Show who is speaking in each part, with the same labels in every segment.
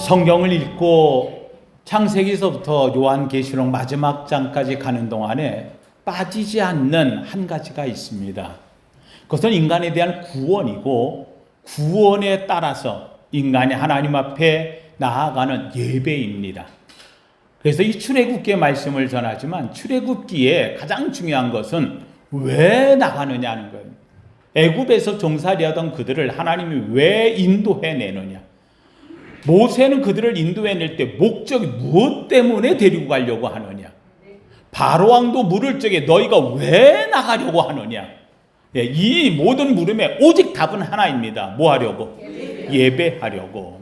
Speaker 1: 성경을 읽고 창세기서부터 요한계시록 마지막 장까지 가는 동안에 빠지지 않는 한 가지가 있습니다. 그것은 인간에 대한 구원이고, 구원에 따라서 인간이 하나님 앞에 나아가는 예배입니다. 그래서 이 출애굽기의 말씀을 전하지만, 출애굽기에 가장 중요한 것은 왜 나가느냐는 거예요. 애굽에서 종살이하던 그들을 하나님이 왜 인도해내느냐. 모세는 그들을 인도해낼 때 목적이 무엇 때문에 데리고 가려고 하느냐. 바로왕도 물을 적에 너희가 왜 나가려고 하느냐. 이 모든 물음에 오직 답은 하나입니다. 뭐 하려고? 예배하려고.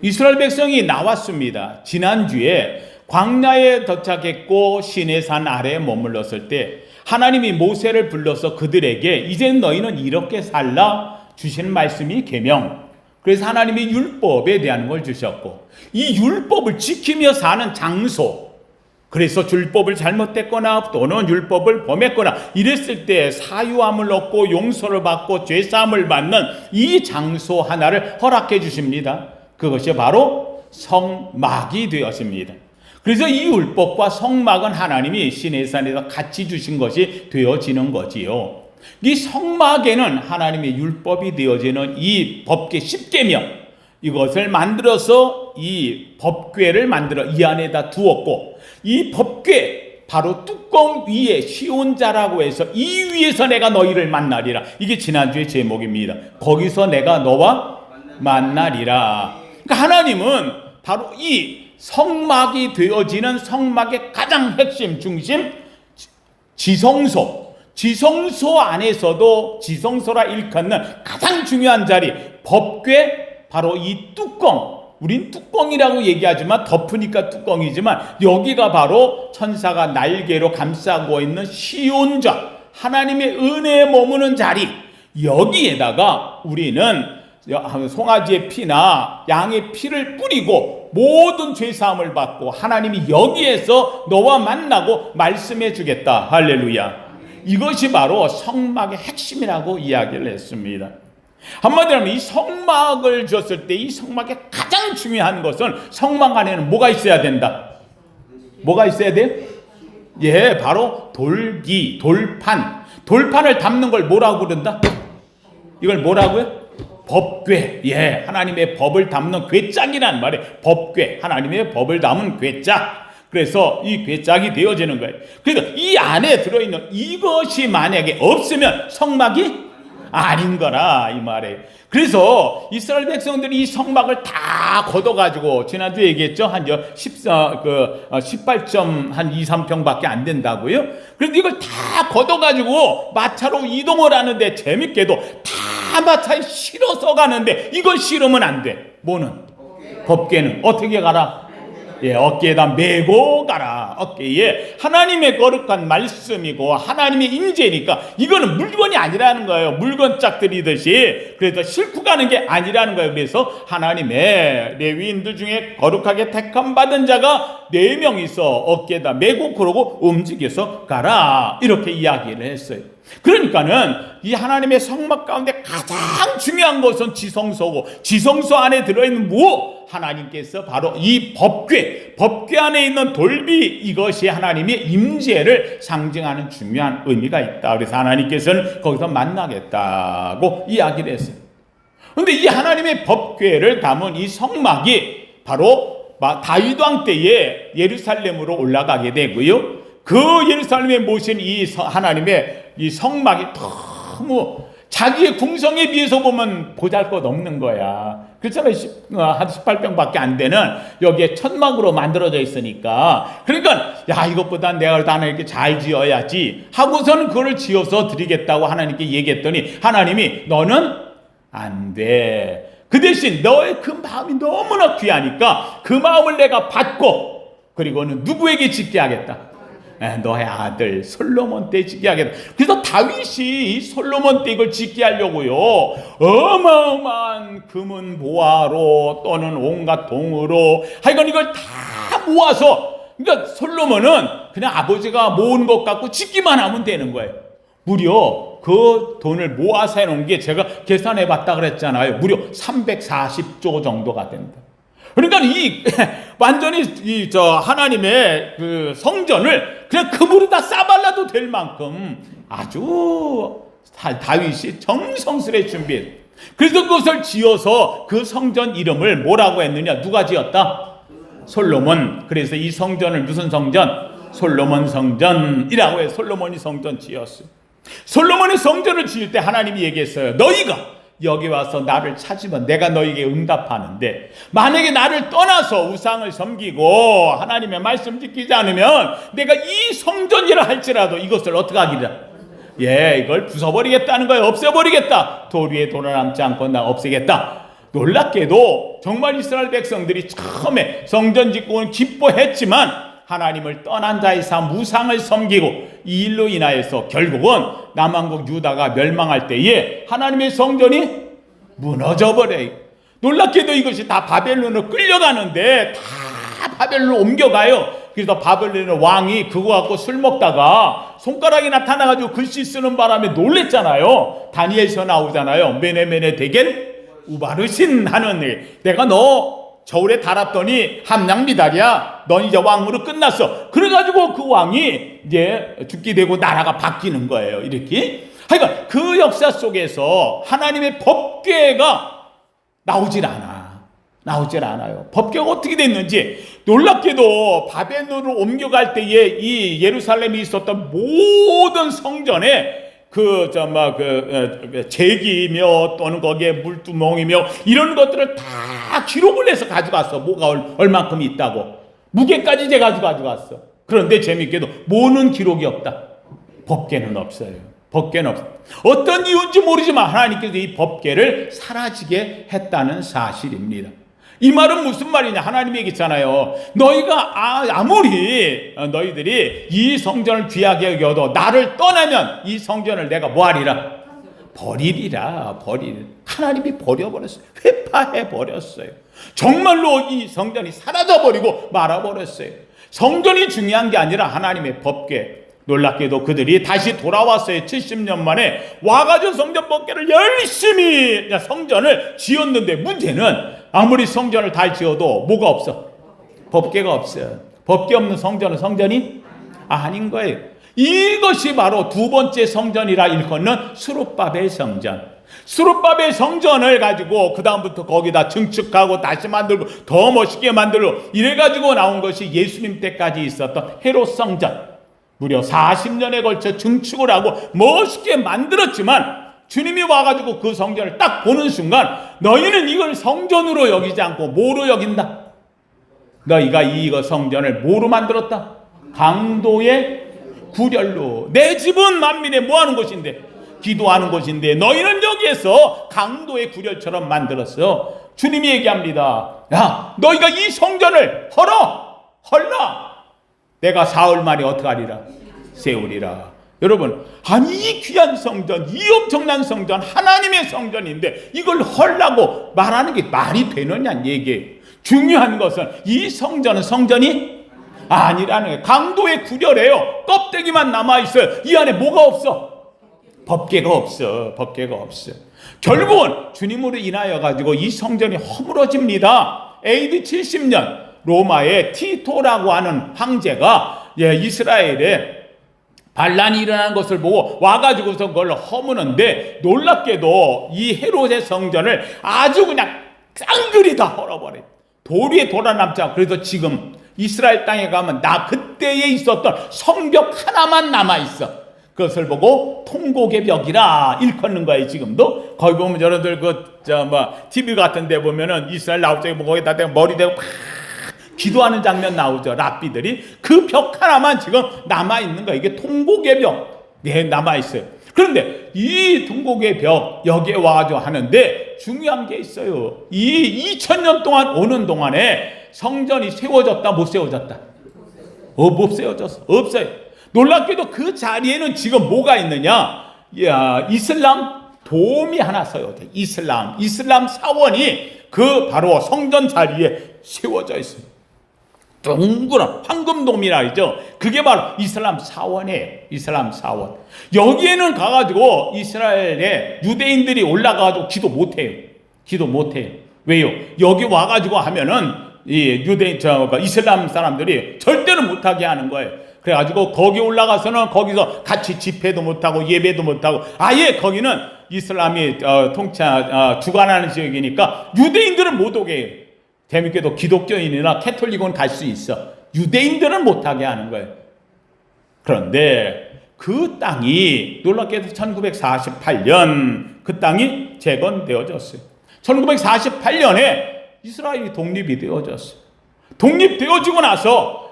Speaker 1: 이스라엘 백성이 나왔습니다. 지난주에 광야에 도착했고 시내산 아래에 머물렀을 때 하나님이 모세를 불러서 그들에게 이제 너희는 이렇게 살라 주신 말씀이 계명. 그래서 하나님이 율법에 대한 걸 주셨고, 이 율법을 지키며 사는 장소, 그래서 율법을 잘못했거나 또는 율법을 범했거나 이랬을 때 사유함을 얻고 용서를 받고 죄사함을 받는 이 장소 하나를 허락해 주십니다. 그것이 바로 성막이 되었습니다. 그래서 이 율법과 성막은 하나님이 시내산에서 같이 주신 것이 되어지는 거지요. 이 성막에는 하나님의 율법이 되어지는 이 법궤 10계명, 이것을 만들어서 이 법궤를 만들어 이 안에다 두었고, 이 법궤 바로 뚜껑 위에 시온자라고 해서 이 위에서 내가 너희를 만나리라. 이게 지난주의 제목입니다. 거기서 내가 너와 만나리라. 그러니까 하나님은 바로 이 성막이 되어지는 성막의 가장 핵심 중심 지성소 안에서도 지성소라 일컫는 가장 중요한 자리 법궤, 바로 이 뚜껑, 우린 뚜껑이라고 얘기하지만 덮으니까 뚜껑이지만 여기가 바로 천사가 날개로 감싸고 있는 시온자, 하나님의 은혜에 머무는 자리, 여기에다가 우리는 송아지의 피나 양의 피를 뿌리고 모든 죄사함을 받고 하나님이 여기에서 너와 만나고 말씀해 주겠다. 할렐루야. 이것이 바로 성막의 핵심이라고 이야기를 했습니다. 한마디로 하면 이 성막을 줬을 때 이 성막의 가장 중요한 것은 성막 안에는 뭐가 있어야 된다? 뭐가 있어야 돼? 예, 바로 돌기, 돌판. 돌판을 담는 걸 뭐라고 그런다? 이걸 뭐라고요? 법궤. 예, 하나님의 법을 담는 궤짝이란 말이에요. 법궤, 하나님의 법을 담은 궤짝. 그래서 이 궤짝이 되어지는 거예요. 그러니까 이 안에 들어있는 이것이 만약에 없으면 성막이 아닌 거라 이 말이에요. 그래서 이스라엘 백성들이 이 성막을 다 걷어가지고, 지난주에 얘기했죠. 한 18점 한 2, 3평밖에 안 된다고요. 그런데 이걸 다 걷어가지고 마차로 이동을 하는데, 재밌게도 다 마차에 실어서 가는데 이걸 실으면 안 돼. 뭐는? 법궤는 어떻게 가라? 예, 어깨에다 메고 가라. 어깨에 하나님의 거룩한 말씀이고 하나님의 임재니까 이거는 물건이 아니라는 거예요. 물건 짝 들이듯이. 그래서 싣고 가는 게 아니라는 거예요. 그래서 하나님의 레위인들 중에 거룩하게 택함 받은 자가 4명 있어 어깨에다 메고 그러고 움직여서 가라. 이렇게 이야기를 했어요. 그러니까는 이 하나님의 성막 가운데 가장 중요한 것은 지성소고, 지성소 안에 들어있는 무엇? 하나님께서 바로 이 법궤 안에 있는 돌비, 이것이 하나님의 임재를 상징하는 중요한 의미가 있다. 그래서 하나님께서는 거기서 만나겠다고 이야기를 했어요. 그런데 이 하나님의 법궤를 담은 이 성막이 바로 다윗 왕 때에 예루살렘으로 올라가게 되고요. 그 예루살렘에 모신 이 하나님의 이 성막이 너무 자기의 궁성에 비해서 보면 보잘것없는 거야. 그렇잖아요. 한 18평밖에 안 되는 여기에 천막으로 만들어져 있으니까. 그러니까 야, 이것보다 내가 하나님께 잘 지어야지 하고서는 그걸 지어서 드리겠다고 하나님께 얘기했더니 하나님이 너는 안 돼. 그 대신 너의 그 마음이 너무나 귀하니까 그 마음을 내가 받고, 그리고는 누구에게 짓게 하겠다? 너의 아들 솔로몬 때 짓게 하겠다. 그래서 다윗이 솔로몬 때 이걸 짓게 하려고요, 어마어마한 금은 보화로 또는 온갖 동으로 하여간 이걸 다 모아서, 그러니까 솔로몬은 그냥 아버지가 모은 것 갖고 짓기만 하면 되는 거예요. 무려 그 돈을 모아서 해놓은 게 제가 계산해 봤다 그랬잖아요. 무려 340조 정도가 된다. 그러니까 이 완전히 하나님의 그 성전을 그냥 그물에다 싸발라도 될 만큼 아주 다윗이 정성스레 준비했어요. 그래서 그것을 지어서 그 성전 이름을 뭐라고 했느냐? 누가 지었다? 솔로몬. 그래서 이 성전을 무슨 성전? 솔로몬 성전이라고 해서 솔로몬이 성전 지었어요. 솔로몬이 성전을 지을 때 하나님이 얘기했어요. 너희가 여기 와서 나를 찾으면 내가 너희에게 응답하는데, 만약에 나를 떠나서 우상을 섬기고 하나님의 말씀 지키지 않으면 내가 이 성전이라 할지라도 이것을 어떻게 하기라? 이걸 부숴버리겠다는 거예요. 없애버리겠다. 돌 위에 돌아남지 않고 나 없애겠다. 놀랍게도 정말 이스라엘 백성들이 처음에 성전 짓고는 기뻐했지만 하나님을 떠난 자의 삶, 우상을 섬기고 이 일로 인하여서 결국은 남왕국 유다가 멸망할 때에 하나님의 성전이 무너져 버려요. 놀랍게도 이것이 다 바벨론으로 끌려가는데 다 바벨론으로 옮겨가요. 그래서 바벨론의 왕이 그거 갖고 술 먹다가 손가락이 나타나가지고 글씨 쓰는 바람에 놀랬잖아요. 다니엘서 나오잖아요. 메네메네 데겐 우바르신 하는 일. 내가 너 저울에 달았더니 함량미달이야. 넌 이제 왕으로 끝났어. 그래가지고 그 왕이 이제 죽게 되고 나라가 바뀌는 거예요. 이렇게. 그러니까 그 역사 속에서 하나님의 법궤가 나오질 않아요. 법궤가 어떻게 됐는지 놀랍게도 바벨론으로 옮겨갈 때에 이 예루살렘에 있었던 모든 성전에 제기며 또는 거기에 물두멍이며 이런 것들을 다 기록을 해서 가져갔어. 뭐가 얼만큼 있다고. 무게까지 제가 가져갔어. 그런데 재밌게도 뭐는 기록이 없다. 법궤는 없어요. 법궤는 없어. 어떤 이유인지 모르지만 하나님께서 이 법궤를 사라지게 했다는 사실입니다. 이 말은 무슨 말이냐? 하나님이 얘기했잖아요. 너희가 아무리 너희들이 이 성전을 귀하게 여겨도 나를 떠나면 이 성전을 내가 뭐하리라? 버리리라. 하나님이 버려버렸어요. 회파해버렸어요. 정말로 이 성전이 사라져버리고 말아버렸어요. 성전이 중요한 게 아니라 하나님의 법궤. 놀랍게도 그들이 다시 돌아왔어요. 70년 만에 와가지고 성전 법궤를 열심히 성전을 지었는데 문제는 아무리 성전을 다 지어도 뭐가 없어? 법궤가 없어요. 법궤 없는 성전은 성전이 아닌 거예요. 이것이 바로 두 번째 성전이라 일컫는 스룹바벨 성전. 스룹바벨 성전을 가지고 그 다음부터 거기다 증축하고 다시 만들고 더 멋있게 만들고 이래가지고 나온 것이 예수님 때까지 있었던 헤롯 성전. 무려 40년에 걸쳐 증축을 하고 멋있게 만들었지만 주님이 와가지고 그 성전을 딱 보는 순간 너희는 이걸 성전으로 여기지 않고 뭐로 여긴다? 너희가 이거 성전을 뭐로 만들었다? 강도의 구렬로. 내 집은 만민의 뭐하는 곳인데? 기도하는 곳인데 너희는 여기에서 강도의 구렬처럼 만들었어. 주님이 얘기합니다. 야, 너희가 이 성전을 헐라. 내가 사흘 만에 어떻게 하리라? 세우리라. 여러분, 아니 이 귀한 성전, 이 엄청난 성전, 하나님의 성전인데 이걸 헐라고 말하는 게 말이 되느냐는 얘기예요. 중요한 것은 이 성전은 성전이 아니라는 거예요. 강도의 구렬이에요. 껍데기만 남아있어요. 이 안에 뭐가 없어? 법궤가 없어. 결국은 주님으로 인하여 가지고 이 성전이 허물어집니다. AD 70년 로마의 티토라고 하는 황제가 이스라엘에 반란이 일어난 것을 보고 와가지고서 그걸 허무는데 놀랍게도 이 헤롯의 성전을 아주 그냥 깡그리 다 헐어버려요. 돌 위에 돌아남지 않고. 그래서 지금 이스라엘 땅에 가면 그때에 있었던 성벽 하나만 남아있어. 그것을 보고 통곡의 벽이라 일컫는 거예요. 지금도 거기 보면 여러분들 TV 같은 데 보면은 이스라엘 나올 적에 거기다 대고 머리 대고 기도하는 장면 나오죠. 랍비들이. 그 벽 하나만 지금 남아있는 거예요. 이게 통곡의 벽. 남아있어요. 그런데 이 통곡의 벽 여기에 와가지고 하는데 중요한 게 있어요. 이 2000년 동안 오는 동안에 성전이 세워졌다 못 세워졌다? 못 세워졌어. 없어요. 놀랍게도 그 자리에는 지금 뭐가 있느냐? 이슬람 돔이 하나 세워져. 이슬람 사원이 그 바로 성전 자리에 세워져 있어요. 동그란 황금돔이라 하죠. 그게 바로 이슬람 사원이에요. 이슬람 사원. 여기에는 가가지고 이스라엘의 유대인들이 올라가가지고 기도 못해요. 왜요? 여기 와가지고 하면은 이 이슬람 사람들이 절대로 못하게 하는 거예요. 그래가지고 거기 올라가서는 거기서 같이 집회도 못하고 예배도 못하고, 아예 거기는 이슬람이 주관하는 지역이니까 유대인들은 못 오게 해요. 재밌게도 기독교인이나 캐톨릭은 갈 수 있어. 유대인들은 못하게 하는 거예요. 그런데 그 땅이 놀랍게도 1948년 그 땅이 재건되어졌어요. 1948년에 이스라엘이 독립이 되어졌어요. 독립되어지고 나서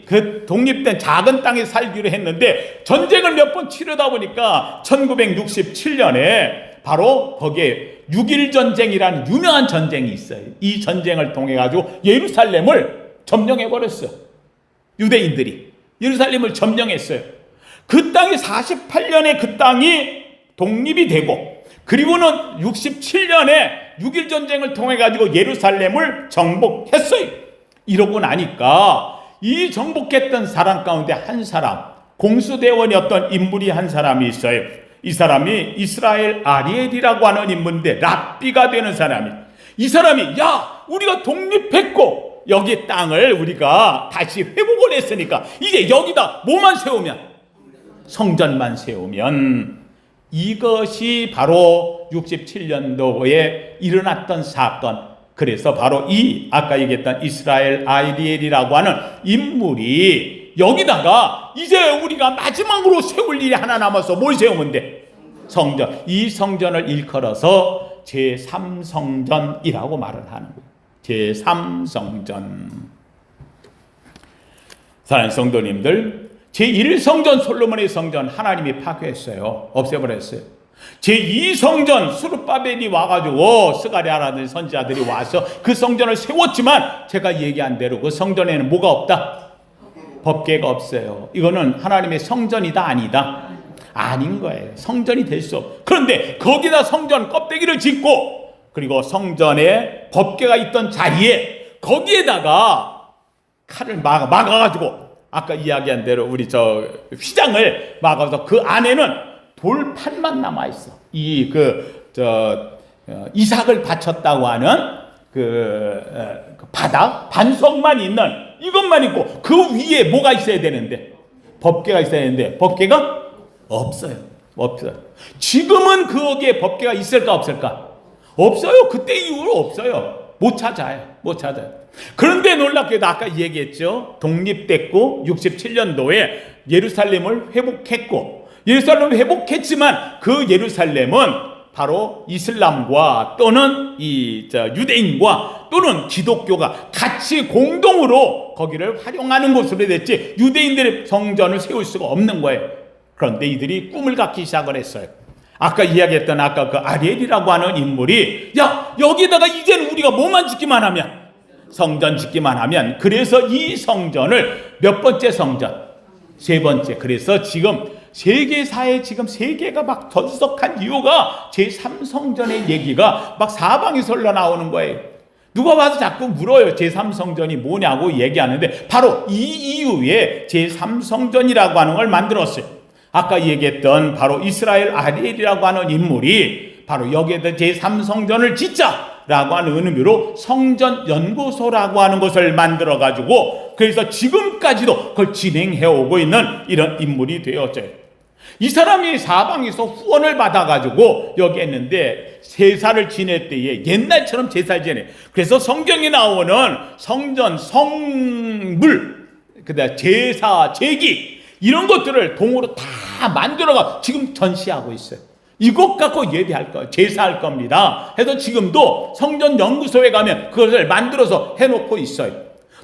Speaker 1: 그 독립된 작은 땅에 살기로 했는데 전쟁을 몇 번 치르다 보니까 1967년에 바로 거기에 6.1 전쟁이라는 유명한 전쟁이 있어요. 이 전쟁을 통해 가지고 예루살렘을 점령해 버렸어요. 유대인들이 예루살렘을 점령했어요. 그 땅이 48년에 그 땅이 독립이 되고, 그리고는 67년에 6.1 전쟁을 통해 가지고 예루살렘을 정복했어요. 이러고 나니까 이 정복했던 사람 가운데 한 사람, 공수대원이었던 인물이 한 사람이 있어요. 이 사람이 이스라엘 아리엘이라고 하는 인물인데 랍비가 되는 사람이, 이 사람이 야, 우리가 독립했고 여기 땅을 우리가 다시 회복을 했으니까 이제 여기다 뭐만 세우면, 성전만 세우면, 이것이 바로 67년도에 일어났던 사건. 그래서 바로 이 아까 얘기했던 이스라엘 아리엘이라고 하는 인물이 여기다가 이제 우리가 마지막으로 세울 일이 하나 남아서 뭘 세우면 돼? 성전. 이 성전을 일컬어서 제3성전이라고 말을 하는 거예요. 제3성전. 사랑하는 성도님들, 제1성전 솔로몬의 성전 하나님이 파괴했어요. 없애버렸어요. 제2성전 스룹바벨이 와가지고 스가랴라는 선지자들이 와서 그 성전을 세웠지만 제가 얘기한 대로 그 성전에는 뭐가 없다? 법궤가 없어요. 이거는 하나님의 성전이다 아니다? 아닌 거예요. 성전이 될 수 없어. 그런데 거기다 성전 껍데기를 짓고, 그리고 성전에 법궤가 있던 자리에 거기에다가 칼을 막아가지고 아까 이야기한 대로 우리 휘장을 막아서 그 안에는 돌판만 남아 있어. 이삭을 바쳤다고 하는 그 바닥 반석만 있는 이것만 있고, 그 위에 뭐가 있어야 되는데? 법궤가 있어야 되는데 법궤가 없어요. 없어요. 지금은 거기에 법궤가 있을까 없을까? 없어요. 그때 이후로 없어요. 못 찾아요. 그런데 놀랍게도 아까 얘기했죠. 독립됐고 67년도에 예루살렘을 회복했고, 예루살렘을 회복했지만 그 예루살렘은 바로 이슬람과 또는 유대인과 또는 기독교가 같이 공동으로 거기를 활용하는 곳으로 됐지 유대인들의 성전을 세울 수가 없는 거예요. 그런데 이들이 꿈을 갖기 시작을 했어요. 아까 이야기했던 그 아리엘이라고 하는 인물이 야, 여기다가 이제는 우리가 뭐만 짓기만 하면, 성전 짓기만 하면, 그래서 이 성전을 몇 번째 성전? 세 번째. 그래서 지금 세계사에 지금 세계가 막 덜썩한 이유가 제3성전의 얘기가 막 사방에서 흘러나오는 거예요. 누가 와서 자꾸 물어요. 제3성전이 뭐냐고 얘기하는데 바로 이 이유에 제3성전이라고 하는 걸 만들었어요. 아까 얘기했던 바로 이스라엘 아리엘이라고 하는 인물이 바로 여기에다 제3성전을 짓자라고 하는 의미로 성전연구소라고 하는 것을 만들어가지고, 그래서 지금까지도 그걸 진행해오고 있는 이런 인물이 되었어요. 이 사람이 사방에서 후원을 받아가지고 여기 했는데 제사를 지낼 때에 옛날처럼 제사를 지내. 그래서 성경에 나오는 성전, 성물, 그다음 제사, 제기 이런 것들을 동으로 다 만들어가 지금 전시하고 있어요. 이것 갖고 예배할 거, 제사할 겁니다. 해서 지금도 성전 연구소에 가면 그것을 만들어서 해놓고 있어요.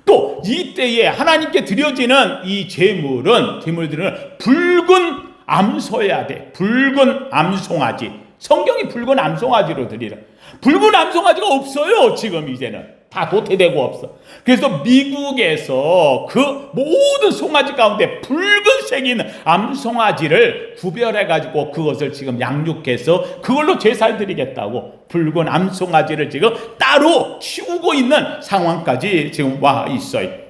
Speaker 1: 또 이때에 하나님께 드려지는 이 제물들은 붉은 암소여야 돼. 붉은 암송아지. 성경이 붉은 암송아지로 드리라. 붉은 암송아지가 없어요. 지금 이제는 다 도태되고 없어. 그래서 미국에서 그 모든 송아지 가운데 붉은색이 있는 암송아지를 구별해가지고 그것을 지금 양육해서 그걸로 제사를 드리겠다고 붉은 암송아지를 지금 따로 키우고 있는 상황까지 지금 와 있어요.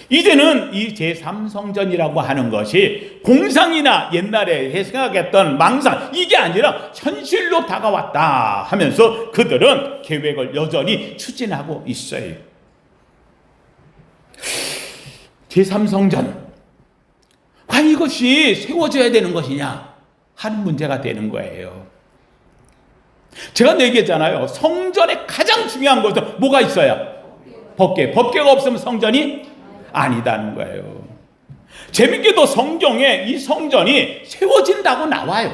Speaker 1: 이제는 이 제3성전이라고 하는 것이 공상이나 옛날에 생각했던 망상, 이게 아니라 현실로 다가왔다 하면서 그들은 계획을 여전히 추진하고 있어요. 제3성전, 과연 이것이 세워져야 되는 것이냐 하는 문제가 되는 거예요. 제가 얘기했잖아요. 성전에 가장 중요한 것은 뭐가 있어야? 법궤가 없으면 성전이 아니다는 거예요. 재밌게도 성경에 이 성전이 세워진다고 나와요.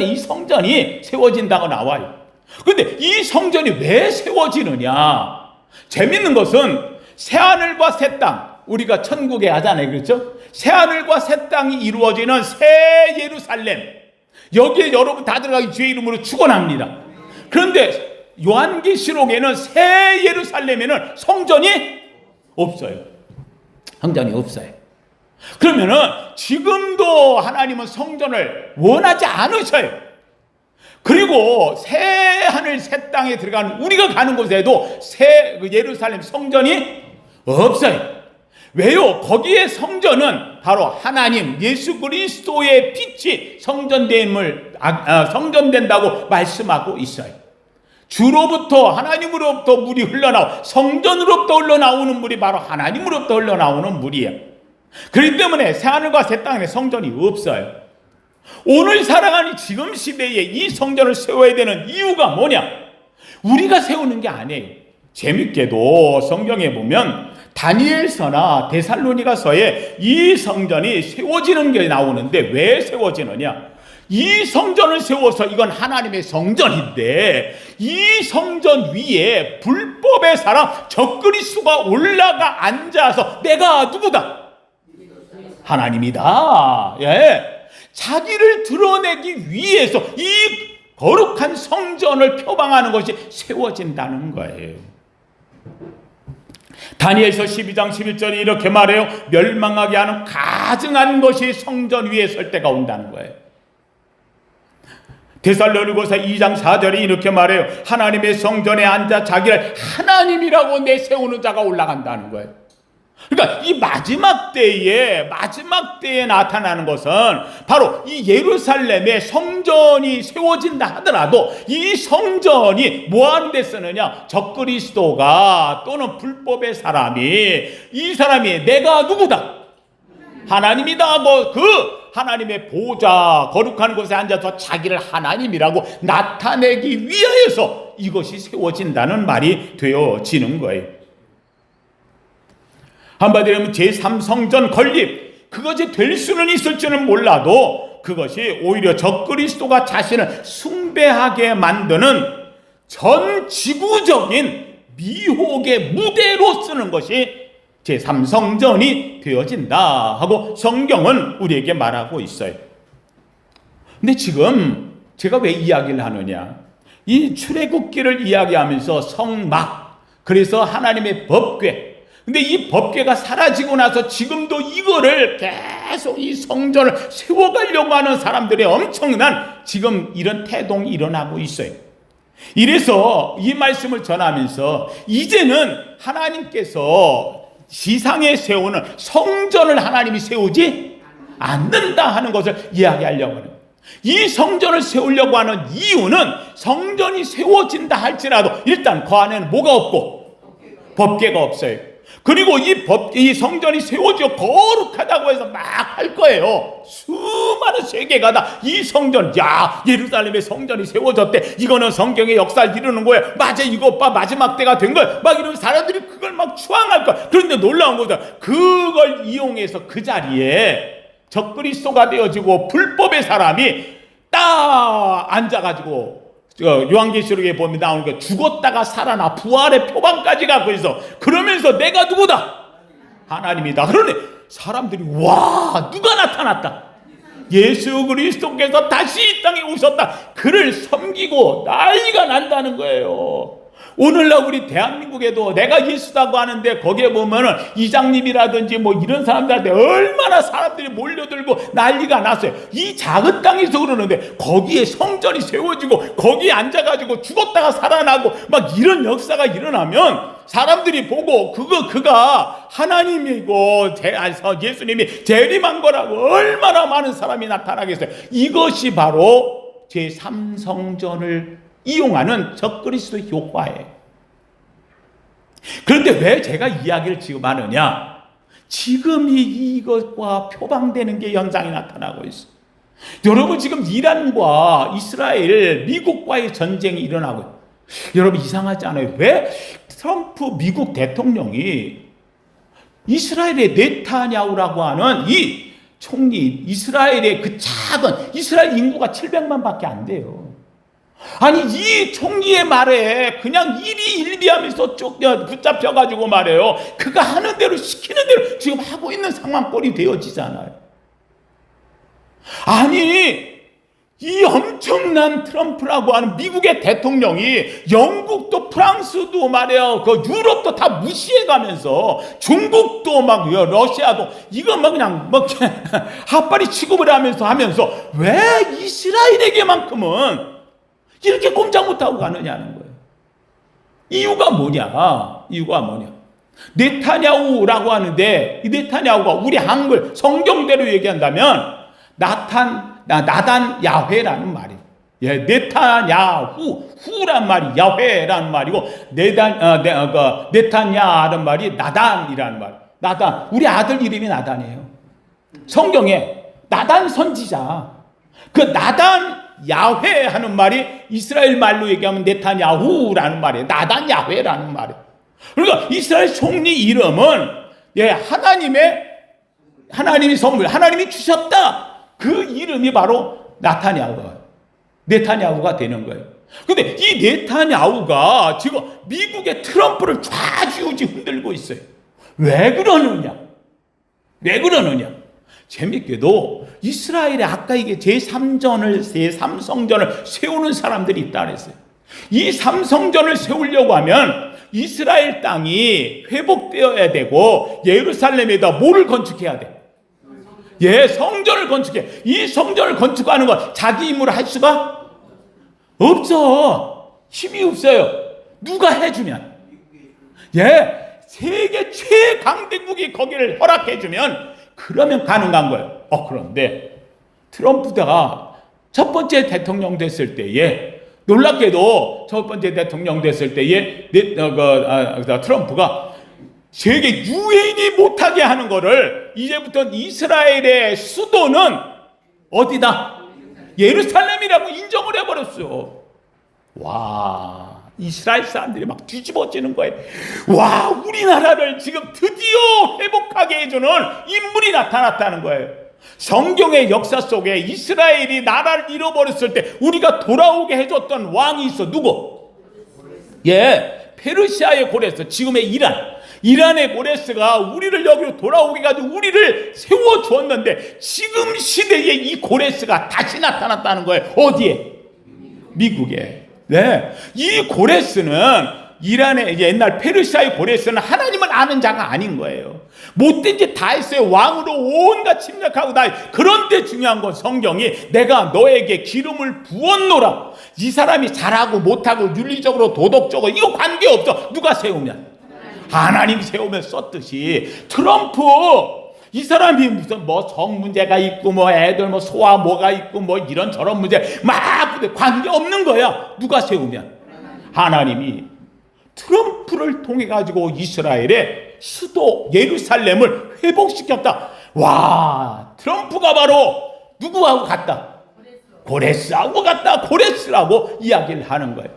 Speaker 1: 이 성전이 세워진다고 나와요. 그런데 이 성전이 왜 세워지느냐? 재밌는 것은 새하늘과 새 땅, 우리가 천국에 하잖아요. 그렇죠? 새하늘과 새 땅이 이루어지는 새 예루살렘, 여기에 여러분 다 들어가기 주의 이름으로 축원합니다. 그런데 요한계시록에는 새 예루살렘에는 성전이 없어요. 성전이 없어요. 그러면은 지금도 하나님은 성전을 원하지 않으셔요. 그리고 새 하늘 새 땅에 들어가는 우리가 가는 곳에도 새 예루살렘 성전이 없어요. 왜요? 거기에 성전은 바로 하나님 예수 그리스도의 빛이 성전된다고 말씀하고 있어요. 주로부터 하나님으로부터 물이 흘러나오고 성전으로부터 흘러나오는 물이 바로 하나님으로부터 흘러나오는 물이에요. 그렇기 때문에 새하늘과 새 땅에 성전이 없어요. 오늘 살아가는 지금 시대에 이 성전을 세워야 되는 이유가 뭐냐? 우리가 세우는 게 아니에요. 재밌게도 성경에 보면 다니엘서나 데살로니가서에 이 성전이 세워지는 게 나오는데 왜 세워지느냐? 이 성전을 세워서 이건 하나님의 성전인데 이 성전 위에 불법의 사람 적그리스도가 올라가 앉아서 내가 누구다? 하나님이다. 예. 자기를 드러내기 위해서 이 거룩한 성전을 표방하는 것이 세워진다는 거예요. 다니엘서 12장 11절에 이렇게 말해요. 멸망하게 하는 가증한 것이 성전 위에 설 때가 온다는 거예요. 데살로니가서 2장 4절에 이렇게 말해요. 하나님의 성전에 앉아 자기를 하나님이라고 내세우는 자가 올라간다는 거예요. 그러니까 이 마지막 때에 나타나는 것은 바로 이 예루살렘의 성전이 세워진다 하더라도 이 성전이 뭐하는 데 쓰느냐? 적그리스도가 또는 불법의 사람이 이 사람이 내가 누구다? 하나님이다 하고 그 하나님의 보좌 거룩한 곳에 앉아서 자기를 하나님이라고 나타내기 위하여서 이것이 세워진다는 말이 되어지는 거예요. 한마디로 하면 제3성전 건립, 그것이 될 수는 있을지는 몰라도 그것이 오히려 적그리스도가 자신을 숭배하게 만드는 전 지구적인 미혹의 무대로 쓰는 것이 제3성전이 되어진다 하고 성경은 우리에게 말하고 있어요. 근데 지금 제가 왜 이야기를 하느냐? 이 출애굽기를 이야기하면서 성막, 그래서 하나님의 법궤, 근데 이 법궤가 사라지고 나서 지금도 이거를 계속 이 성전을 세워가려고 하는 사람들의 엄청난 지금 이런 태동이 일어나고 있어요. 이래서 이 말씀을 전하면서 이제는 하나님께서 지상에 세우는 성전을 하나님이 세우지 않는다 하는 것을 이야기하려고 해요. 이 성전을 세우려고 하는 이유는 성전이 세워진다 할지라도 일단 그 안에는 뭐가 없고 법궤가 없어요. 그리고 이 성전이 세워져 거룩하다고 해서 막 할 거예요. 수많은 세계가 다 이 성전, 야, 예루살렘의 성전이 세워졌대. 이거는 성경의 역사를 이루는 거야. 맞아, 이거 봐, 마지막 때가 된 거야. 막 이런 사람들이 그걸 막 추앙할 거야. 그런데 놀라운 것은 그걸 이용해서 그 자리에 적그리스도가 되어지고 불법의 사람이 딱 앉아가지고 요한계시록에 보면 나오는 거 죽었다가 살아나 부활의 표방까지 갖고 있어. 그러면서 내가 누구다? 하나님이다. 그러네. 사람들이 와, 누가 나타났다? 예수 그리스도께서 다시 이 땅에 오셨다. 그를 섬기고 난리가 난다는 거예요. 오늘날 우리 대한민국에도 내가 예수다고 하는데 거기에 보면은 이장님이라든지 뭐 이런 사람들한테 얼마나 사람들이 몰려들고 난리가 났어요. 이 작은 땅에서 그러는데 거기에 성전이 세워지고 거기에 앉아가지고 죽었다가 살아나고 막 이런 역사가 일어나면 사람들이 보고 그가 하나님이고 예수님이 재림한 거라고 얼마나 많은 사람이 나타나겠어요. 이것이 바로 제3성전을 이용하는 적그리스도 효과예요. 그런데 왜 제가 이야기를 지금 하느냐? 지금이 이것과 표방되는 게 현상이 나타나고 있어요. 여러분, 지금 이란과 이스라엘, 미국과의 전쟁이 일어나고 있어요. 여러분, 이상하지 않아요? 왜 트럼프 미국 대통령이 이스라엘의 네타냐후라고 하는 이 총리, 이스라엘의 그 작은, 이스라엘 인구가 700만 밖에 안 돼요. 아니, 이 총리의 말에 그냥 일희일비하면서 쭉 붙잡혀가지고 말해요. 그가 하는 대로 시키는 대로 지금 하고 있는 상황꼴이 되어지잖아요. 아니, 이 엄청난 트럼프라고 하는 미국의 대통령이 영국도 프랑스도 말이에요, 그 유럽도 다 무시해가면서 중국도 막 러시아도 이거 막 그냥 막 핫바리 취급을 하면서 왜 이스라엘에게만큼은 이렇게 꼼짝 못하고 가느냐는 거예요. 이유가 뭐냐? 네타냐후라고 하는데 이 네타냐후가 우리 한글 성경대로 얘기한다면 나단 야훼라는 말이에요. 예, 네타냐후, 후란 말이 야훼라는 말이고, 네타냐라는 말이 나단이라는 말. 나단, 우리 아들 이름이 나단이에요. 성경에 나단 선지자, 그 나단 야훼 하는 말이 이스라엘 말로 얘기하면 네타냐후라는 말이에요. 나단 야훼라는 말이에요. 그러니까 이스라엘 총리 이름은 하나님이 선물, 하나님이 주셨다. 그 이름이 바로 네타냐후가 되는 거예요. 근데 이 네타냐후가 지금 미국의 트럼프를 좌지우지 흔들고 있어요. 왜 그러느냐? 재밌게도 이스라엘에 아까 이게 제3성전을 세우는 사람들이 있다 그랬어요. 이 3성전을 세우려고 하면 이스라엘 땅이 회복되어야 되고 예루살렘에다 뭐를 건축해야 돼? 성전을 건축해. 이 성전을 건축하는 건 자기 힘으로 할 수가 없어. 힘이 없어요. 누가 해주면. 세계 최강대국이 거기를 허락해주면 그러면 가능한 거예요. 그런데 트럼프가 첫 번째 대통령 됐을 때에 놀랍게도 첫 번째 대통령 됐을 때에 트럼프가 세계 유엔이 못하게 하는 거를 이제부터 이스라엘의 수도는 어디다? 예루살렘이라고 인정을 해버렸어. 와, 이스라엘 사람들이 막 뒤집어지는 거예요. 와, 우리나라를 지금 드디어 회복하게 해주는 인물이 나타났다는 거예요. 성경의 역사 속에 이스라엘이 나라를 잃어버렸을 때 우리가 돌아오게 해줬던 왕이 있어. 누구? 페르시아의 고레스, 지금의 이란의 고레스가 우리를 여기로 돌아오게 해가지고 우리를 세워주었는데 지금 시대에 이 고레스가 다시 나타났다는 거예요. 어디에? 미국에. 이 고레스는 이란의 옛날 페르시아의 고레스는 하나님을 아는 자가 아닌 거예요. 못된 짓 다 했어요. 왕으로 온갖 침략하고 다. 그런데 중요한 건 성경이 내가 너에게 기름을 부었노라. 이 사람이 잘하고 못하고 윤리적으로 도덕적으로 이거 관계없어. 누가 세우면? 하나님이 세우면 썼듯이 트럼프 이 사람이 무슨 성 문제가 있고 애들 소아 뭐가 있고 이런 저런 문제 막 관계없는 거야. 누가 세우면? 하나님이 트럼프를 통해 가지고 이스라엘의 수도 예루살렘을 회복시켰다. 와, 트럼프가 바로 누구하고 같다? 고레스하고 같다. 고레스라고 이야기를 하는 거예요.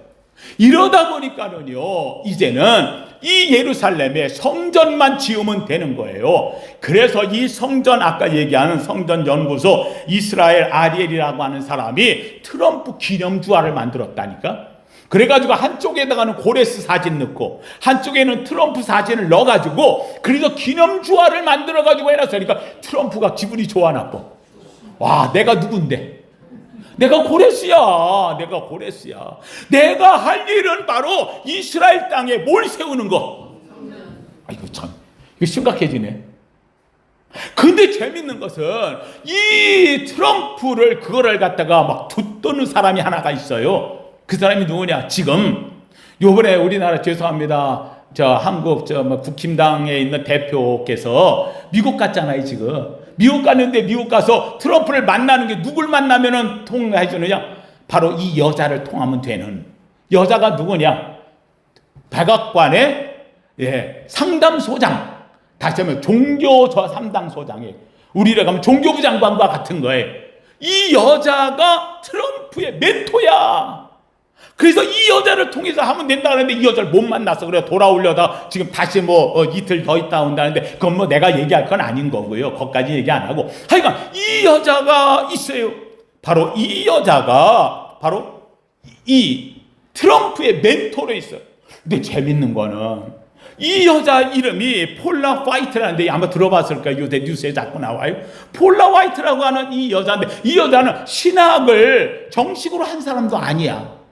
Speaker 1: 이러다 보니까는요, 이제는 이 예루살렘에 성전만 지으면 되는 거예요. 그래서 이 성전, 아까 얘기하는 성전 연구소 이스라엘 아리엘이라고 하는 사람이 트럼프 기념주화를 만들었다니까. 그래가지고 한쪽에다가는 고레스 사진 넣고 한쪽에는 트럼프 사진을 넣어가지고 그래서 기념주화를 만들어가지고 해놨으니까 트럼프가 기분이 좋아 나빠. 와, 내가 누군데? 내가 고레스야. 내가 할 일은 바로 이스라엘 땅에 뭘 세우는 거. 이거 참, 이거 심각해지네. 근데 재밌는 것은 이 트럼프를 그거를 갖다가 막 듣도는 사람이 하나가 있어요. 그 사람이 누구냐? 지금 요번에 우리나라 죄송합니다. 저 한국 뭐 국힘당에 있는 대표께서 미국 갔잖아요 지금. 미국 갔는데 미국 가서 트럼프를 만나는 게 누굴 만나면은 통해 주느냐? 바로 이 여자를 통하면 되는. 여자가 누구냐? 백악관의 상담소장. 다시 하면 종교저 상담소장이에요. 우리를 가면 종교부 장관과 같은 거예요. 이 여자가 트럼프의 멘토야. 그래서 이 여자를 통해서 하면 된다 그러는데 이 여자를 못 만났어. 그래 돌아오려다 지금 다시 이틀 더 있다 온다는데 그건 내가 얘기할 건 아닌 거고요. 거기까지 얘기 안 하고. 하여간 이 여자가 있어요. 바로 이 여자가 바로 이 트럼프의 멘토로 있어요. 근데 재밌는 거는 이 여자 이름이 폴라 화이트라는데 아마 들어봤을 거예요. 요새 뉴스에 자꾸 나와요. 폴라 화이트라고 하는 이 여자인데 이 여자는 신학을 정식으로 한 사람도 아니야.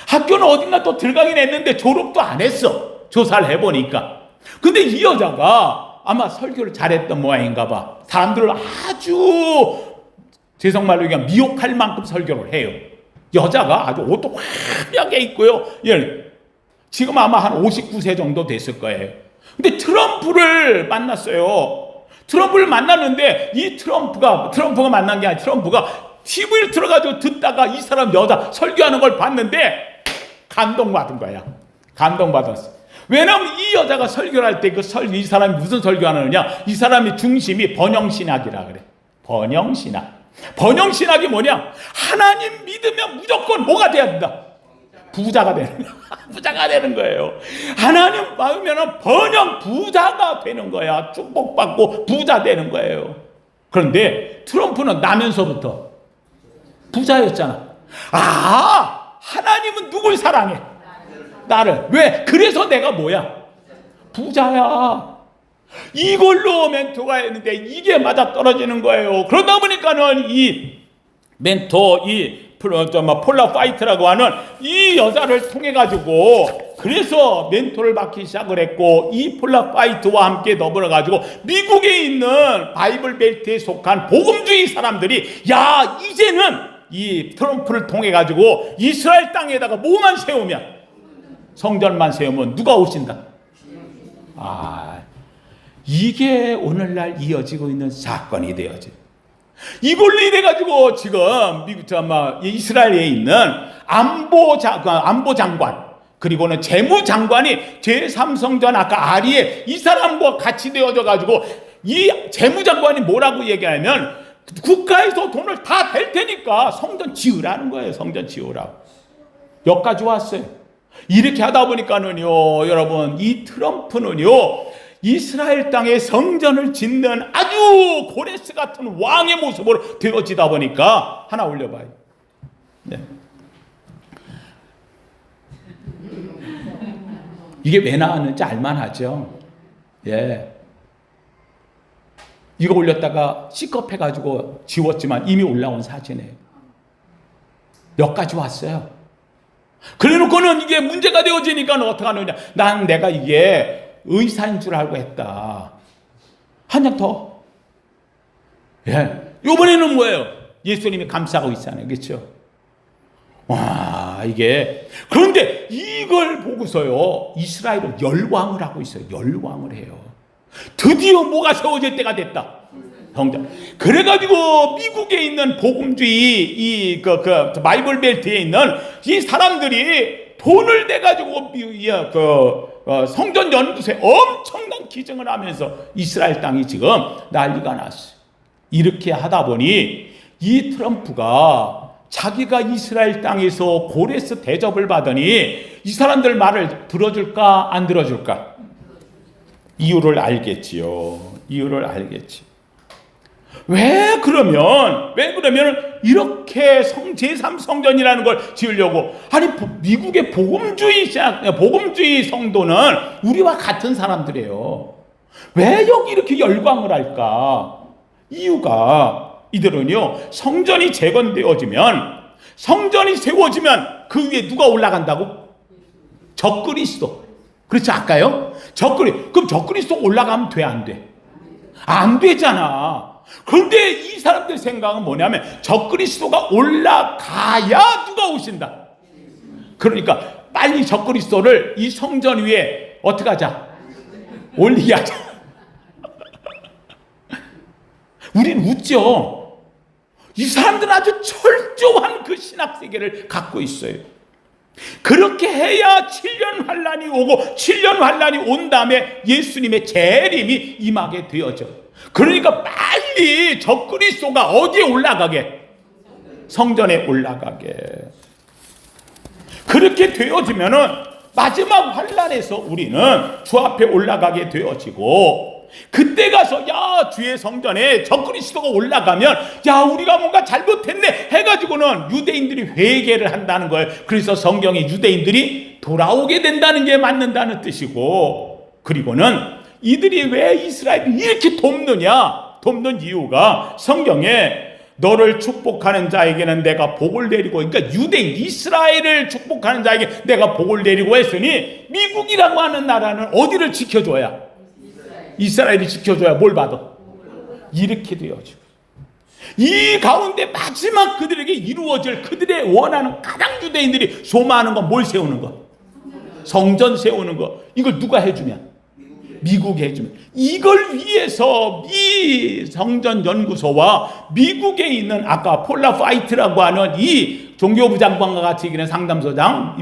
Speaker 1: 학교는 어딘가 또 들어가긴 했는데 졸업도 안 했어. 조사를 해보니까. 근데 이 여자가 아마 설교를 잘했던 모양인가 봐. 사람들을 아주 죄송말로 그냥 미혹할 만큼 설교를 해요. 여자가 아주 옷도 화려하게 입고요. 지금 아마 한 59세 정도 됐을 거예요. 근데 트럼프를 만났어요. 트럼프를 만났는데 이 트럼프가 만난 게 아니라 트럼프가 TV를 들어가지고 듣다가 이 사람 여자 설교하는 걸 봤는데 감동받은 거야. 감동받았어. 왜냐하면 이 여자가 설교를 할 때 이 사람이 무슨 설교하느냐? 이 사람이 중심이 번영신학이라 그래. 번영신학. 번영신학이 뭐냐? 하나님 믿으면 무조건 뭐가 돼야 된다? 부자가 되는 거야. 부자가 되는 거예요. 하나님 믿으면 번영 부자가 되는 거야. 축복받고 부자 되는 거예요. 그런데 트럼프는 나면서부터 부자였잖아. 하나님은 누굴 사랑해? 나를. 왜? 그래서 내가 뭐야? 부자야. 이걸로 멘토가 했는데 이게 맞아 떨어지는 거예요. 그러다 보니까는 이 멘토, 폴라 파이트라고 하는 이 여자를 통해 가지고 그래서 멘토를 받기 시작을 했고 이 폴라 파이트와 함께 더불어 가지고 미국에 있는 바이블 벨트에 속한 복음주의 사람들이 야 이제는 이 트럼프를 통해 가지고 이스라엘 땅에다가 뭐만 세우면 성전만 세우면 누가 오신다? 이게 오늘날 이어지고 있는 사건이 되어져. 이걸로 인해 가지고 지금 이스라엘에 있는 안보 장관 그리고는 재무장관이 제3성전 아까 아리에 이 사람과 같이 되어져 가지고 이 재무장관이 뭐라고 얘기하면 국가에서 돈을 다 댈 테니까 성전 지으라는 거예요. 성전 지으라고. 여기까지 왔어요. 이렇게 하다 보니까는요, 여러분, 이 트럼프는요, 이스라엘 땅에 성전을 짓는 아주 고레스 같은 왕의 모습으로 되어지다 보니까 하나 올려봐요. 네. 이게 왜 나왔는지 알만하죠. 예. 이거 올렸다가 시겁해가지고 지웠지만 이미 올라온 사진이에요. 여기까지 왔어요. 그래놓고는 이게 문제가 되어지니까 어떡하느냐. 난 내가 이게 의사인 줄 알고 했다. 한 장 더. 예. 이번에는 뭐예요? 예수님이 감싸고 있잖아요. 그렇죠? 와, 이게. 그런데 이걸 보고서요, 이스라엘은 열광을 하고 있어요. 열광을 해요. 드디어 뭐가 세워질 때가 됐다. 그래가지고 미국에 있는 복음주의 바이블 벨트에 있는 이 사람들이 돈을 내가지고 성전 연구소에 엄청난 기증을 하면서 이스라엘 땅이 지금 난리가 났어요. 이렇게 하다 보니 이 트럼프가 자기가 이스라엘 땅에서 고레스 대접을 받으니 이 사람들 말을 들어줄까 안 들어줄까? 이유를 알겠지요. 이유를 알겠지. 왜 그러면 이렇게 제3성전이라는 걸 지으려고 아니 미국의 복음주의 성도는 우리와 같은 사람들이에요. 왜 여기 이렇게 열광을 할까? 이유가 이들은요, 성전이 재건되어지면 성전이 세워지면 그 위에 누가 올라간다고? 적그리스도. 그렇지 않을까요? 그럼 적그리스도 올라가면 돼, 안 돼? 안 되잖아. 그런데 이 사람들 생각은 뭐냐면 적그리스도가 올라가야 누가 오신다. 그러니까 빨리 적그리스도를 이 성전 위에 어떻게 하자? 올리게 하자. 우린 웃죠. 이 사람들은 아주 철저한 그 신학세계를 갖고 있어요. 그렇게 해야 7년 환란이 오고 7년 환란이 온 다음에 예수님의 재림이 임하게 되어져. 그러니까 빨리 적그리스도가 어디에 올라가게? 성전에 올라가게. 그렇게 되어지면은 마지막 환란에서 우리는 주 앞에 올라가게 되어지고, 그때 가서 야 주의 성전에 적그리스도가 올라가면 야 우리가 뭔가 잘못했네 해가지고는 유대인들이 회개를 한다는 거예요. 그래서 성경이 유대인들이 돌아오게 된다는 게 맞는다는 뜻이고, 그리고는 이들이 왜 이스라엘을 이렇게 돕는 이유가 성경에 너를 축복하는 자에게는 내가 복을 내리고, 그러니까 유대인 이스라엘을 축복하는 자에게 내가 복을 내리고 했으니 미국이라고 하는 나라는 어디를 지켜줘야? 이스라엘이 지켜줘야 뭘 받아? 이렇게 되어지고, 이 가운데 마지막 그들에게 이루어질 그들의 원하는 가장 유대인들이 소망하는 건 뭘 세우는 거? 성전 세우는 거. 이걸 누가 해주면? 미국이 해주면. 이걸 위해서 이 성전 연구소와 미국에 있는 아까 폴라 파이트라고 하는 이 종교부 장관과 같이 이기는 상담소장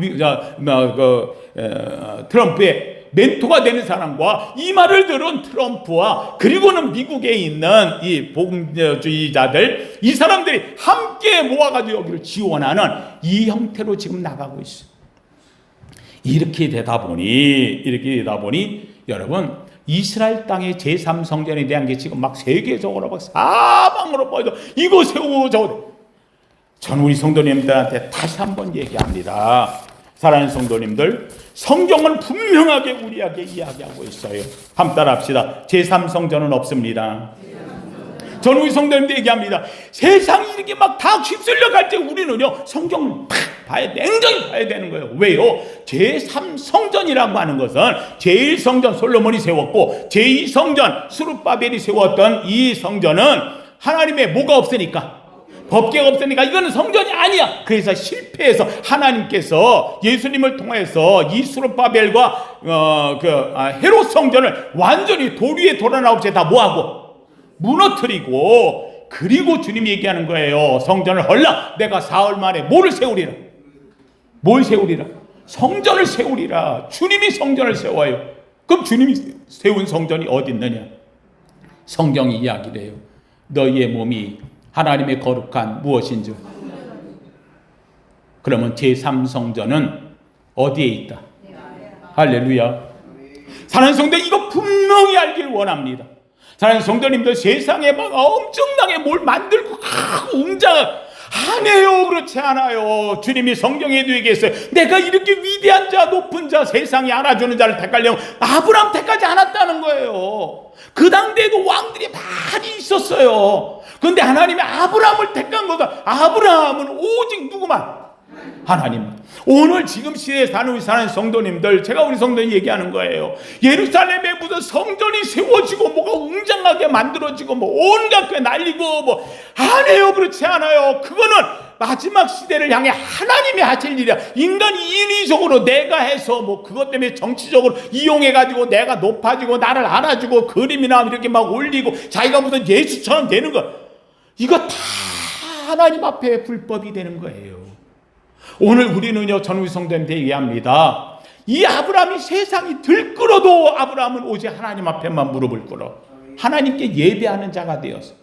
Speaker 1: 트럼프의 멘토가 되는 사람과 이 말을 들은 트럼프와 그리고는 미국에 있는 이 복음주의자들, 이 사람들이 함께 모아가지고 여기를 지원하는 이 형태로 지금 나가고 있어요. 이렇게 되다 보니 여러분, 이스라엘 땅의 제3성전에 대한 게 지금 막 세계적으로 막 사방으로 뻗어 이거 세우고 저거. 전 우리 성도님들한테 다시 한번 얘기합니다. 사랑하는 성도님들, 성경은 분명하게 우리에게 이야기하고 있어요. 함 따라합시다. 제3성전은 없습니다. 저는 우리 성도님들 얘기합니다. 세상이 이렇게 막 다 휩쓸려 갈 때 우리는요, 성경을 냉정히 봐야 되는 거예요. 왜요? 제3성전이라고 하는 것은 제1성전 솔로몬이 세웠고 제2성전 스룹바벨이 세웠던 이 성전은 하나님의 뭐가 없으니까, 법계가 없으니까 이거는 성전이 아니야. 그래서 실패해서 하나님께서 예수님을 통해서 이 스룹바벨과 헤롯 성전을 완전히 돌 위에 돌아나오게 다 뭐하고? 무너뜨리고, 그리고 주님이 얘기하는 거예요. 성전을 헐라 내가 사흘 만에 뭐를 세우리라? 뭘 세우리라? 성전을 세우리라. 주님이 성전을 세워요. 그럼 주님이 세운 성전이 어디 있느냐? 성경이 이야기를 해요. 너희의 몸이 하나님의 거룩한 무엇인지. 그러면 제3성전은 어디에 있다? 할렐루야. 사랑하는 성도, 이거 분명히 알길 원합니다. 사랑하는 성도님들, 세상에 막 엄청나게 뭘 만들고 웅장 안 해요. 그렇지 않아요. 주님이 성경에도 얘기했어요. 내가 이렇게 위대한 자, 높은 자, 세상이 알아주는 자를 택하려면 아브라함 택하지 않았다는 거예요. 그 당대에도 왕들이 많이 있었어요. 그런데 하나님이 아브라함을 택한 거다. 아브라함은 오직 누구만? 하나님. 오늘 지금 시대에 사는 우리 사는 성도님들, 제가 우리 성도님 얘기하는 거예요. 예루살렘에 무슨 성전이 세워지고 뭐가 웅장하게 만들어지고 뭐 온갖 게 날리고 뭐 안 해요. 그렇지 않아요. 그거는 마지막 시대를 향해 하나님이 하실 일이야. 인간이 인위적으로 내가 해서 뭐 그것 때문에 정치적으로 이용해가지고 내가 높아지고 나를 알아주고 그림이나 이렇게 막 올리고 자기가 무슨 예수처럼 되는 거, 이거 다 하나님 앞에 불법이 되는 거예요. 오늘 우리는요, 전우리 성도님한테 얘기합니다. 이 아브라함이 세상이 들끓어도 아브라함은 오직 하나님 앞에만 무릎을 꿇어 하나님께 예배하는 자가 되었어.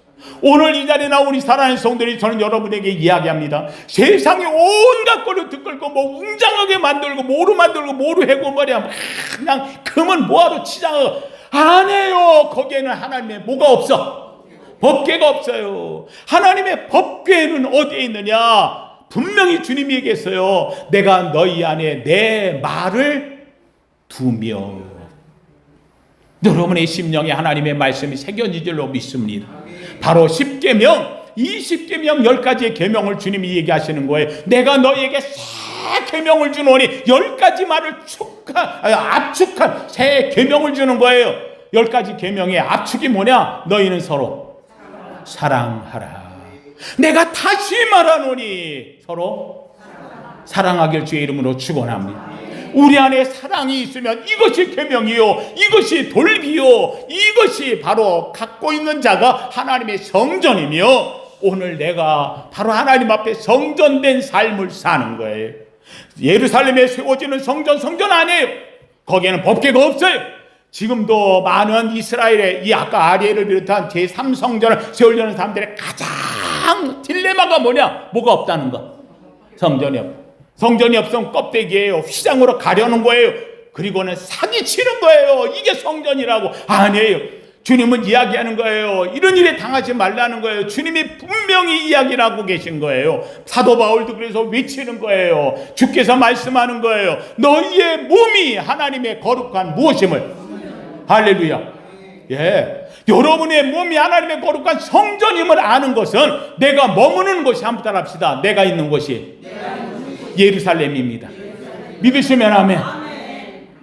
Speaker 1: 오늘 이 자리에 나온 우리 사랑하는 성도들이, 저는 여러분에게 이야기합니다. 세상에 온갖 거를 들끓고 뭐 웅장하게 만들고 뭐로 해고 말이야, 그냥 금은 뭐하러 치장하고 안 해요. 거기에는 하나님의 뭐가 없어? 법궤가 없어요. 하나님의 법궤는 어디에 있느냐? 분명히 주님이 얘기했어요. 내가 너희 안에 내 말을 두며. 여러분의 심령에 하나님의 말씀이 새겨진 줄로 믿습니다. 바로 10계명, 이 10계명 10가지의 계명을 주님이 얘기하시는 거예요. 내가 너희에게 새 계명을 주노니 10가지 말을 압축한 새 계명을 주는 거예요. 10가지 계명의 압축이 뭐냐? 너희는 서로 사랑하라. 내가 다시 말하노니 서로 사랑하길 주의 이름으로 축원합니다. 우리 안에 사랑이 있으면 이것이 계명이요, 이것이 돌기요, 이것이 바로 갖고 있는 자가 하나님의 성전이며, 오늘 내가 바로 하나님 앞에 성전된 삶을 사는 거예요. 예루살렘에 세워지는 성전 아니에요. 거기에는 법궤가 없어요. 지금도 많은 이스라엘의 이 아까 아리엘을 비롯한 제3성전을 세우려는 사람들의 가장 딜레마가 뭐냐? 뭐가 없다는 거. 성전이 없. 성전이 없으면 껍데기예요. 휘장으로 가려는 거예요. 그리고는 사기치는 거예요. 이게 성전이라고. 아니에요. 주님은 이야기하는 거예요. 이런 일에 당하지 말라는 거예요. 주님이 분명히 이야기를 하고 계신 거예요. 사도 바울도 그래서 외치는 거예요. 주께서 말씀하는 거예요. 너희의 몸이 하나님의 거룩한 무엇임을. 할렐루야. 예. 여러분의 몸이 하나님의 거룩한 성전임을 아는 것은 내가 머무는 곳이, 한번 따라합시다. 내가 있는 곳이 예루살렘입니다. 믿으시면 아멘.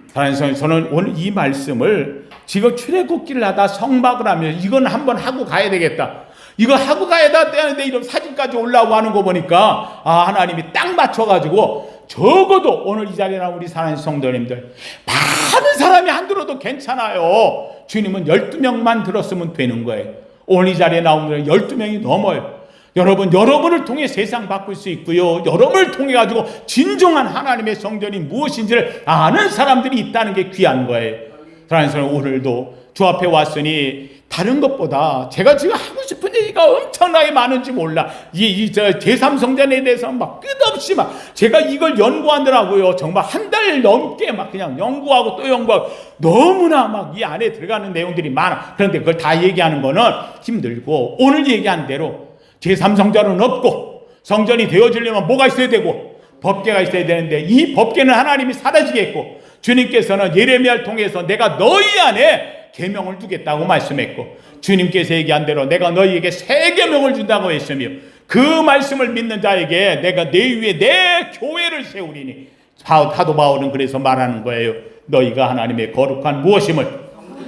Speaker 1: 사랑하는 저는 오늘 이 말씀을 지금 출애굽기를 하다 성막을 하면 이건 한번 하고 가야 되겠다. 이거 하고 가야 되는데 이런 사진까지 올라오고 하는 거 보니까 하나님이 딱 맞춰가지고 적어도 오늘 이 자리에 나온 우리 사랑하는 성도님들 많은 사람이 안 들어도 괜찮아요. 주님은 12명만 들었으면 되는 거예요. 오늘 이 자리에 나온 분은 12명이 넘어요. 여러분을 통해 세상 바꿀 수 있고요. 여러분을 통해 가지고 진정한 하나님의 성전이 무엇인지를 아는 사람들이 있다는 게 귀한 거예요. 사랑하는 오늘도 주 앞에 왔으니 다른 것보다 제가 지금 하고 싶은 얘기가 엄청나게 많은지 몰라. 제3성전에 대해서 막 끝없이 막 제가 이걸 연구하느라고요. 정말 한 달 넘게 막 그냥 연구하고 또 연구하고 너무나 막 이 안에 들어가는 내용들이 많아. 그런데 그걸 다 얘기하는 거는 힘들고, 오늘 얘기한 대로 제3성전은 없고 성전이 되어지려면 뭐가 있어야 되고 법궤가 있어야 되는데, 이 법궤는 하나님이 사라지겠고, 주님께서는 예레미야를 통해서 내가 너희 안에 계명을 두겠다고 말씀했고, 주님께서 얘기한 대로 내가 너희에게 새 계명을 준다고 했으며, 그 말씀을 믿는 자에게 내가 내 위에 내 교회를 세우리니, 사도 바울은 그래서 말하는 거예요. 너희가 하나님의 거룩한 무엇임을,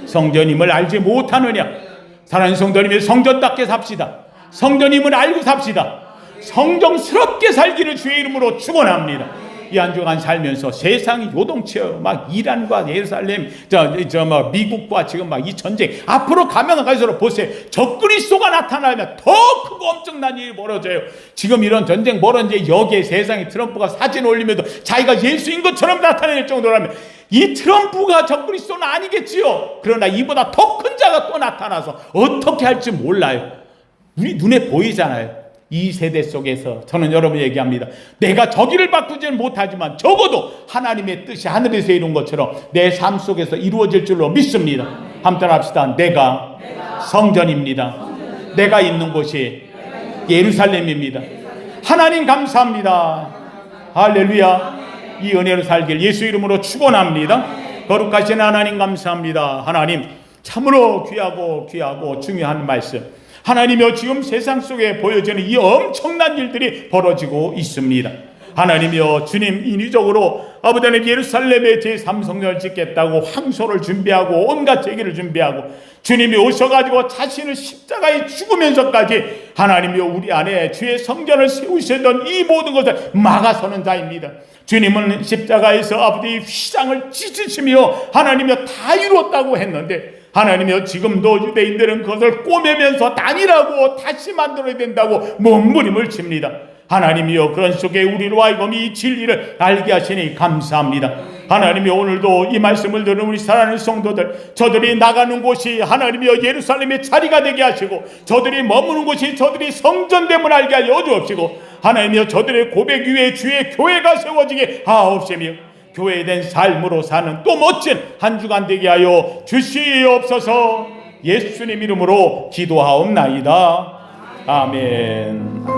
Speaker 1: 성전임을 알지 못하느냐. 사랑하는 성도님의 성전답게 삽시다. 성전임을 알고 삽시다. 성정스럽게 살기를 주의 이름으로 축원합니다. 이 한 주간 살면서 세상이 요동쳐요. 막 이란과 예루살렘, 미국과 지금 막 이 전쟁, 앞으로 가면 갈수록 보세요. 적그리스도가 나타나면 더 크고 엄청난 일이 벌어져요. 지금 이런 전쟁 벌어지는데 여기에 세상에 트럼프가 사진 올리면서 자기가 예수인 것처럼 나타낼 정도라면 이 트럼프가 적그리스도는 아니겠지요. 그러나 이보다 더 큰 자가 또 나타나서 어떻게 할지 몰라요. 우리 눈에 보이잖아요. 이 세대 속에서 저는 여러분 얘기합니다. 내가 저기를 바꾸지는 못하지만 적어도 하나님의 뜻이 하늘에서 이룬 것처럼 내 삶 속에서 이루어질 줄로 믿습니다. 함께 합시다. 내가 성전입니다. 내가 있는 곳이 예루살렘입니다. 하나님 감사합니다. 할렐루야. 이 은혜로 살길 예수 이름으로 축원합니다. 거룩하신 하나님 감사합니다. 하나님 참으로 귀하고 중요한 말씀, 하나님이여, 지금 세상 속에 보여지는 이 엄청난 일들이 벌어지고 있습니다. 하나님이여, 주님 인위적으로 아버지 하나님 예루살렘에 제3성전을 짓겠다고 황소를 준비하고 온갖 제기를 준비하고 주님이 오셔가지고 자신을 십자가에 죽으면서까지 하나님이여 우리 안에 주의 성전을 세우시던 이 모든 것을 막아서는 자입니다. 주님은 십자가에서 아버지 휘장을 찢으시며 하나님이여 다 이루었다고 했는데, 하나님이여 지금도 유대인들은 그것을 꼬매면서 단일하고 다시 만들어야 된다고 몸부림을 칩니다. 하나님이여 그런 속에 우리로 하여금 이 진리를 알게 하시니 감사합니다. 하나님이여 오늘도 이 말씀을 들은 우리 사랑하는 성도들, 저들이 나가는 곳이 하나님이여 예루살렘의 자리가 되게 하시고, 저들이 머무는 곳이 저들이 성전됨을 알게 하여 주옵시고, 하나님이여 저들의 고백 위에 주의 교회가 세워지게 하옵시며 교회된 삶으로 사는 또 멋진 한 주간 되게 하여 주시옵소서. 예수님 이름으로 기도하옵나이다. 아멘.